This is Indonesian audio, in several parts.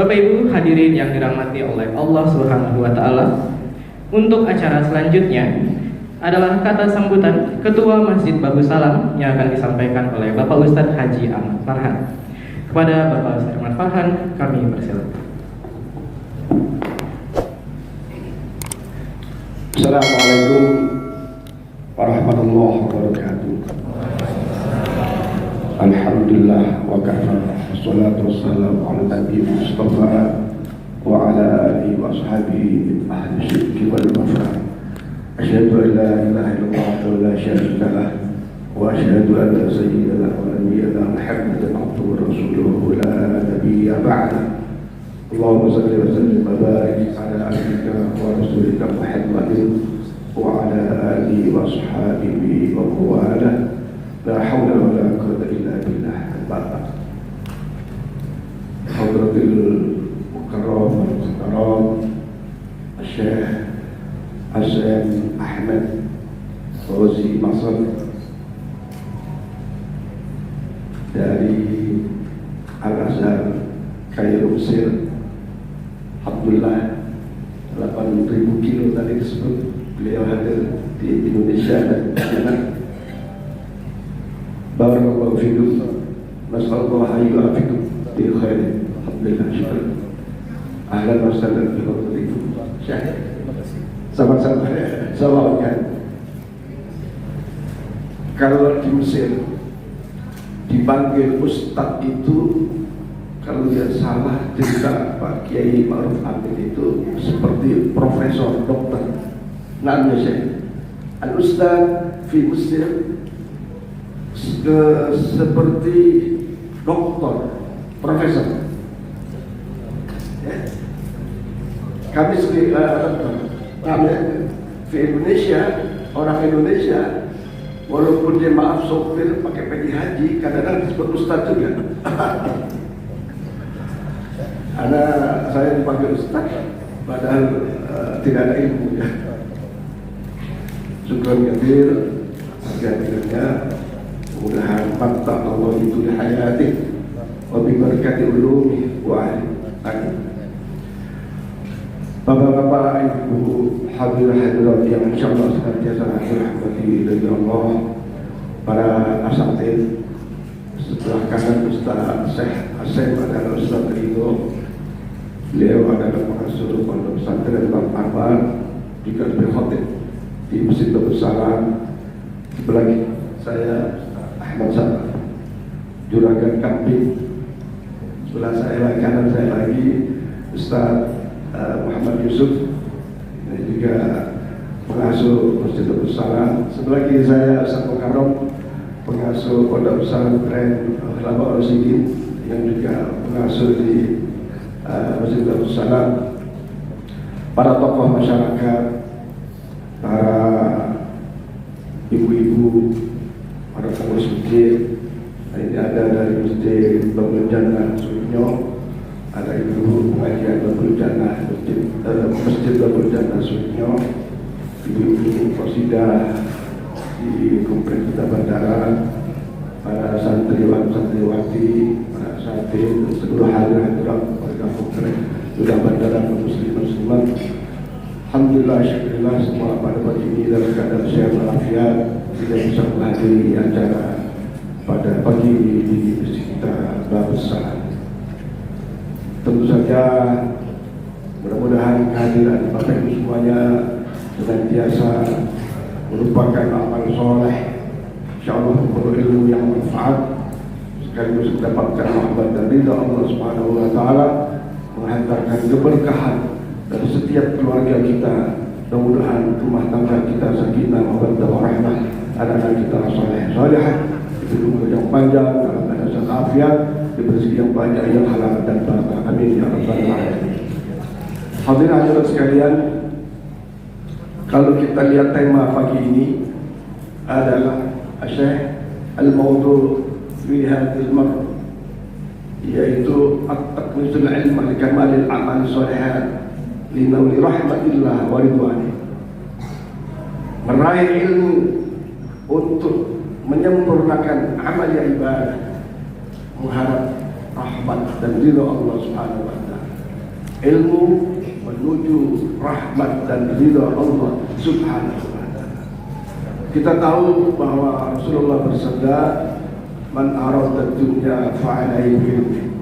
Bapak Ibu hadirin yang dirahmati oleh Allah Subhanahu wa taala, untuk acara selanjutnya adalah kata sambutan Ketua Masjid Bagus Salam yang akan disampaikan oleh Bapak Ustadz Haji Ahmad Farhan. Kepada Bapak Ustadz Ahmad Farhan kami persilakan. Assalamualaikum warahmatullahi wabarakatuh. Alhamdulillah wa kafa, wassalatu wassalamu ala nabiyil mustafa wa ala alihi wa ashabihi ahli syirki wal wafa. Asyhadu an la ilaha illallah wa la syarika lah, wa asyhadu anna sayyidana wa nabiyyana Muhammadan abduhu wa rasuluhu la nabiyya ba'da. Allahumma salli wa sallim wa barik ala abdika wa rasulika Muhammadin wa ala alihi wa ashabihi wa mawalah. La hawla wa la quwwata illa billah. Bapak Hadratil Mukarram wal Muhtaram Syekh Hasan Ahmad Fauzi Masar dari Al-Azhar Kairo Mesir. Alhamdulillah 8.000 kilo tadi disebut beliau hadir di Indonesia dan China. Barakallahu fikum, nasallallahu yu'afikum bil khair. Alhamdulillah, syukur. Ahlan wa sahlan bi hadirin. Syekh. Sama-sama sawabnya. Kalau di Mesir dipanggil ustadz itu, kalau dia salah cerita Pak Kiai Ma'ruf Amin itu seperti profesor, dokter. Namanya Syekh Al-Ustadz fi Mesir seperti dokter, profesor. Ya. Kami sebagai di Indonesia, orang Indonesia, walaupun dia maaf sopir pakai peci haji, kadang-kadang disebut ustadz juga. Saya dipanggil ustadz, padahal tidak ada ilmunya. Syukran katsir harga-harganya. Mudah-mudahan mata Allah itu di hayati wa bi barakati ulumi wa ahli. Bapak-bapak, ibu, hadirin yang insyaallah senantiasa dirahmati dari Allah, para asatidz, sebelah kanan Ustaz Syekh Hasan adalah Ustaz Ridho. Beliau adalah pengasuh pondok pesantren Bang Akbar, juga sebagai khotib di Masjid Bagus Salam. Sebelah saya Ahmad Sabar, Juragan Kamping. Sebelah saya kanan saya lagi Ustaz Muhammad Yusuf, ini juga pengasuh Masjid Bagus Salam. Sebelah kiri saya Ustaz Mukarram, pengasuh Pondok Pesantren Khulafaur Rasyidin, yang juga pengasuh di Masjid Bagus Salam. Para tokoh masyarakat, para ibu-ibu, para pengurus masjid. Ini ada dari Masjid Babul Jannah Sunnyo, ada ibu pengajian Babul Jannah Masjid Babul Jannah Sunnyo, ibu-ibu Qasidah di Kompleks Kota Bandara, para santriwan santriwati, para asatidz, dan seluruh hadirin warga Kompleks Kota Bandara, muslimin. Alhamdulillah, syukurillah, semua pada pagi ini dalam keadaan sehat walafiat, tidak bisa menghadiri acara pada pagi ini di masjid kita Bagus Salam. Tentu saja mudah-mudahan kehadiran Bapak Ibu semuanya senantiasa merupakan amal soleh, insyaallah berilmu yang manfaat, sekaligus mendapatkan rahmat dan ridha Allah Subhanahu wa taala, menghantarkan keberkahan dari setiap keluarga kita. Mudah-mudahan rumah tangga kita sakinah, mawaddah warahmah, anak-anak kita saleh salihah, diberi umur yang panjang, dalam keadaan afiat, diberi rezeki yang banyak, yang halal dan barakah. Amin ya rabbal alamin. Hadirin hadirat sekalian, kalau kita lihat tema pagi ini adalah Syekh al-mawdu' fi hadhil marrah, yaitu at-taqwisul ilm li kamalil amal shalihat li nauli rahmatillah wa ridwani. Meraih ilmu untuk menyempurnakan amal ibadah, mengharap rahmat dan ridha Allah Subhanahu wa taala. ilmu menuju rahmat dan ridha Allah Subhanahu wa taala. Kita tahu bahwa Rasulullah bersabda, "Man arada dunya fa'alaihi bil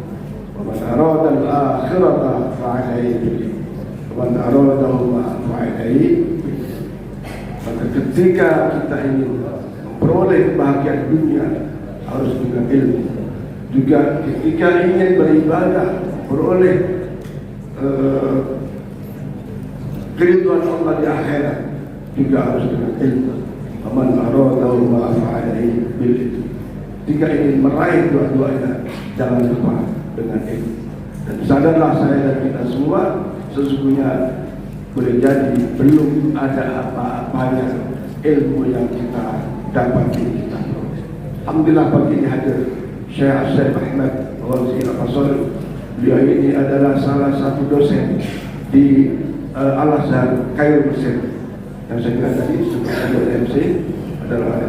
wa man arada al-akhirata fa'alaihi bil wa man aradahuma fa'alaihi." Maka ketika kita ingin memperoleh kebahagiaan dunia harus dengan ilmu. Juga ketika ingin beribadah memperoleh keridhaan Allah di akhirat juga harus dengan ilmu. Man aradahu ma fa'alaihi bil. Jika ingin meraih dua-duanya jangan lupa dengan ilmu. Dan sadarlah saya dan kita semua sesungguhnya boleh jadi belum ada apa-apanya ilmu yang kita dapat di kita. Alhamdulillah pagi ini hadir Syekh Ahmad Al-Wazir Al-Fasol. Beliau ini adalah salah satu dosen di Al-Azhar Kairo Mesir. Yang saya kira tadi sebagai MC adalah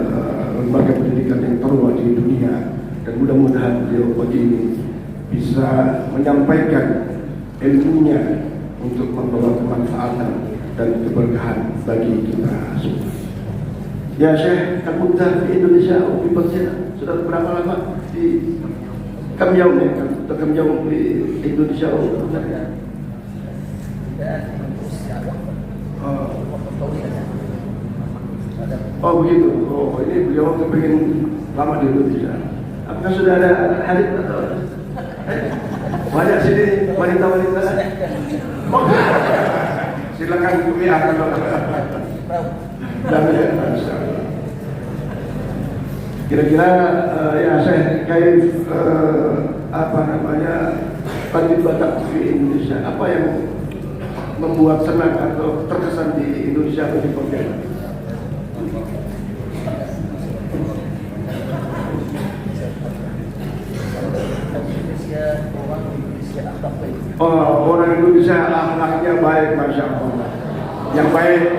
lembaga pendidikan yang tertua di dunia, dan mudah-mudahan beliau pagi ini bisa menyampaikan ilmunya untuk membawa kemanfaatan dan keberkahan bagi kita semua. Ya Syekh, kamu dah di Indonesia, di Bangsa, sudah berapa lama di Kamjau nih? Kamjau di Indonesia, oh begitu. Oh ini beliau kepingin lama di Indonesia. Apakah sudah ada hadis atau banyak sini wanita-wanita? Oh, silakan WA kalau kira-kira ya saya kayak apa namanya Batak di Indonesia, apa yang membuat senang atau terkesan di Indonesia atau di Pontianak? Oh, orang Indonesia akhlaknya baik, masya Allah. Yang baik.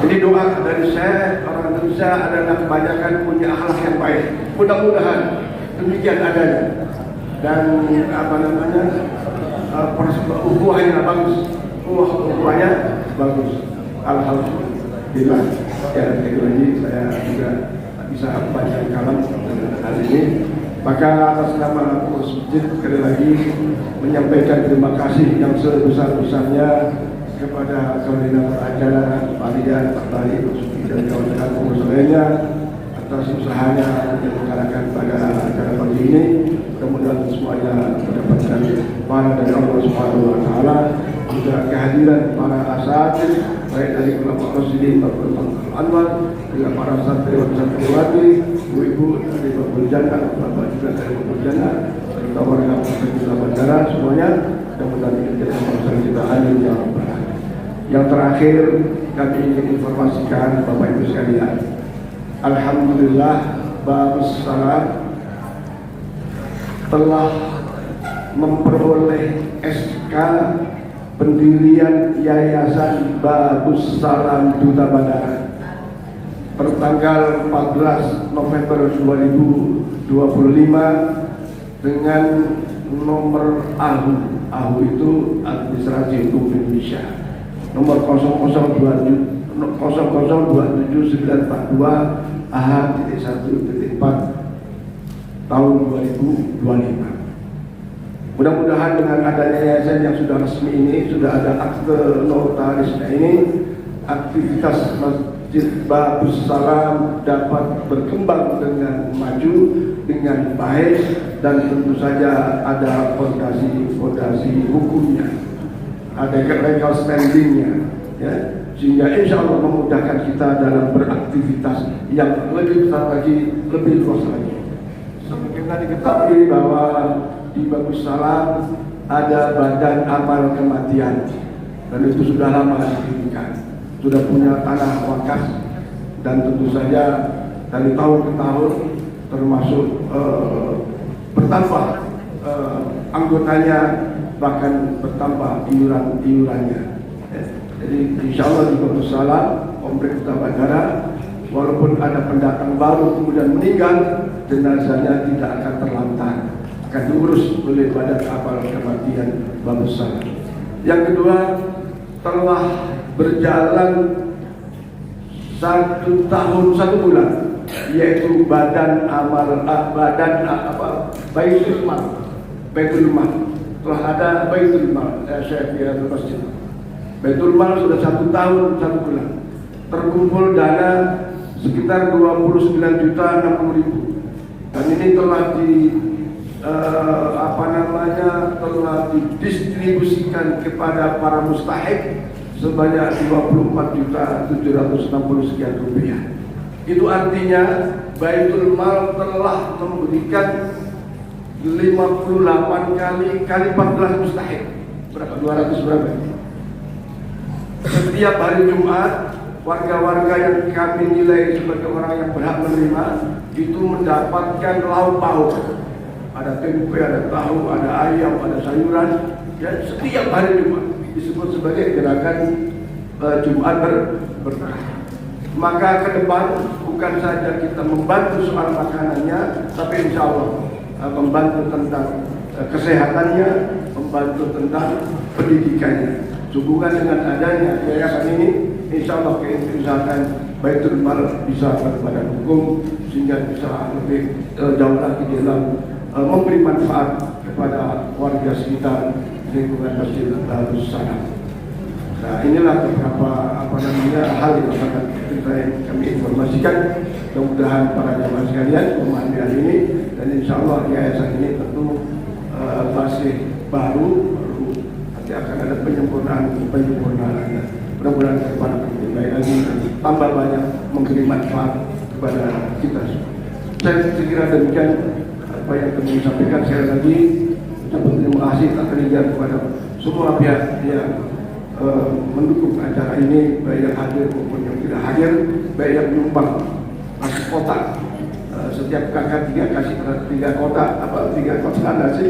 Jadi doa dari saya, orang Indonesia adalah kebanyakan punya akhlak yang baik. Mudah-mudahan demikian adanya. Dan apa namanya, ukhuwahnya bagus, ukhuwahnya bagus. Alhamdulillah. Ya, sekali lagi saya juga bisa baca kalam hal ini. Maka atas nama pengurus masjid sekali lagi menyampaikan terima kasih yang sebesar-besarnya kepada koordinator acara Pak Rian, Pak Bari, Pak Suki dan kawan-kawan pengurus lainnya atas usahanya yang mengarahkan pada acara pagi ini. Mudah-mudahan semuanya mendapatkan pahala dari Allah Subhanahu wa taala. Juga kehadiran para asatidz baik dari ulama Rasulullah Bapak Anwar, juga para santriwati, ibu-ibu dari Babul Jannah, bapak juga dari Babul Jannah, serta warga Pusat Bandara semuanya. Mudah-mudahan kita sama-sama kita amin ya rabbal alamin. Yang terakhir kami ingin informasikan Bapak Ibu sekalian, alhamdulillah Babus Salam telah memperoleh SK pendirian Yayasan Babus Salam Duta Bandara pertanggal 14 November 2025 dengan nomor AHU itu Administrasi Hukum Indonesia nomor 002794 AH.1.4 tahun 2025. Mudah-mudahan dengan adanya yayasan yang sudah resmi ini, sudah ada akte notarisnya ini, aktivitas Masjid Babus Salam dapat berkembang dengan maju, dengan baik, dan tentu saja ada fondasi hukumnya, ada legal standingnya, ya, sehingga insya Allah memudahkan kita dalam beraktivitas yang lebih besar lagi, lebih luas lagi. Seperti tadi diketahui bahwa di Babus Salam ada badan amal kematian, dan itu sudah lama didirikan, sudah punya tanah wakaf, dan tentu saja dari tahun ke tahun termasuk bertambah anggotanya, bahkan bertambah iurannya. Jadi insya Allah di Babus Salam Kompleks Duta Bandara, walaupun ada pendatang baru kemudian meninggal, jenazahnya tidak akan terlantar, akan diurus oleh Badan Amal Kematian Babus Salam. Yang kedua, telah berjalan 1 tahun 1 bulan, yaitu Baitul Mal. Telah ada Baitul Mal, saya kira masjid. Baitul Mal sudah 1 tahun 1 bulan. Terkumpul dana sekitar 29.060.000. Dan ini telah telah didistribusikan kepada para mustahik sebanyak 24.760 sekian rupiah. Itu artinya Baitul Mal telah memberikan 58 kali 14 mustahik. Berapa? 200 berapa? Setiap hari Jumat, warga-warga yang kami nilai sebagai orang yang berhak menerima itu mendapatkan lauk pauk. Ada tempe, ada tahu, ada ayam, ada sayuran. Ya, setiap hari Jumat disebut sebagai gerakan Jumat berkah. Maka ke depan bukan saja kita membantu soal makanannya, tapi insya Allah membantu tentang kesehatannya, membantu tentang pendidikannya. Hubungan dengan adanya yayasan ini, insya Allah keinginan Baitul Mal bisa berbadan hukum sehingga bisa lebih jauh lagi dalam memberi manfaat kepada warga sekitar lingkungan Masjid Darus Salam. Nah, inilah beberapa hal yang sangat kami informasikan. Mudah-mudahan para jamaah sekalian memahami hal ini, dan insya Allah yayasan ini tentu masih baru, nanti akan ada penyempurnaan. Mudah-mudahan ke depan lebih baik lagi, tambah banyak memberi manfaat kepada kita. Saya kira demikian apa yang kami sampaikan. Sekali lagi ucapan terima kasih tak terhingga kepada semua pihak yang mendukung acara ini, baik yang hadir maupun yang tidak hadir, baik yang menyumbang nasi kotak. Setiap kakak 3 kotak nasi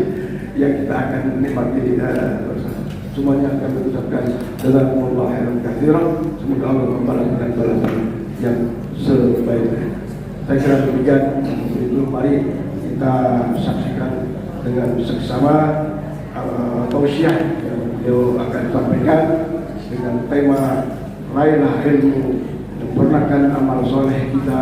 yang kita akan nikmati bersama. Semuanya akan mengucapkan jazakumullah khairan katsiran. Semoga Allah membalas dengan balasan yang sebaik-baiknya. Saya kira demikian. Mari kita saksikan dengan seksama tausiah yang beliau akan sampaikan dengan tema Raihlah Ilmu, sempurnakan amal soleh kita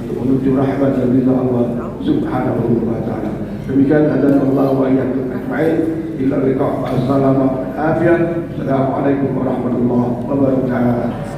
untuk menuju rahmat dan ridha Allah Subhanahu wa taala. Demikian hadanallahu wa iyyakum ajma'in ila liqa'. Assalamualaikum warahmatullahi wabarakatuh.